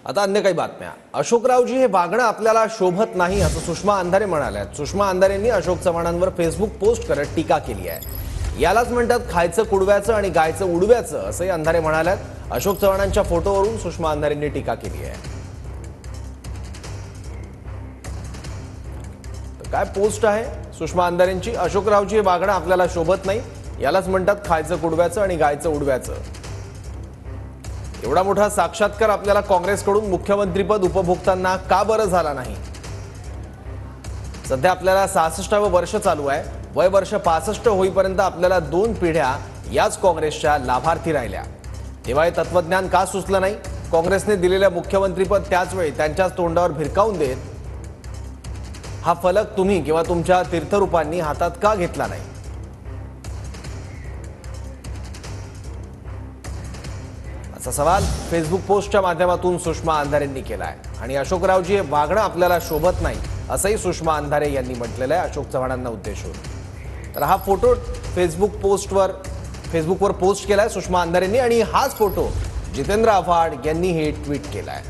आता अन्य काही बातम्या। अशोकरावजी हे वागणं आपल्याला शोभत नाही असं सुषमा अंधारे म्हणाल्या। सुषमा अंधारेंनी अशोक चव्हाणांवर फेसबुक पोस्ट करत टीका केली आहे। यालाच म्हणतात खायचं कुडव्याचं आणि गायचं उडव्याचं असंही अंधारे म्हणाल्यात। अशोक चव्हाणांच्या फोटोवरून सुषमा अंधारेंनी टीका केली आहे। तर काय पोस्ट आहे सुषमा अंधारेंची? अशोकरावजी हे वागणं आपल्याला शोभत नाही, यालाच म्हणतात खायचं कुडव्याचं आणि गायचं उडव्याचं। एवढा मोठा साक्षात्कार आपल्याला काँग्रेसकडून मुख्यमंत्रीपद उपभोगताना का बरं झाला नाही? सध्या आपल्याला 66वं वर्ष चालू आहे। वय वर्ष 65 होईपर्यंत आपल्याला 2 पिढ्या याच काँग्रेसच्या लाभार्थी राहिल्या। तेव्हा हे तत्वज्ञान का सुचलं नाही? काँग्रेसने दिलेल्या मुख्यमंत्रीपद त्याच वेळी त्यांच्याच तोंडावर भिरकावून देत हा फलक तुम्ही किंवा तुमच्या तीर्थरूपांनी हातात का घेतला नाही? असा सवाल फेसबुक पोस्टच्या माध्यमातून सुषमा अंधारेंनी केला आहे। आणि अशोकरावजी हे वागणं आपल्याला शोभत नाही असंही सुषमा अंधारे यांनी म्हटलेलं आहे अशोक चव्हाणांना उद्देशून। तर हा फोटो फेसबुकवर पोस्ट केलाय सुषमा अंधारेंनी आणि हाच फोटो जितेंद्र आव्हाड यांनी हे ट्विट केलाय।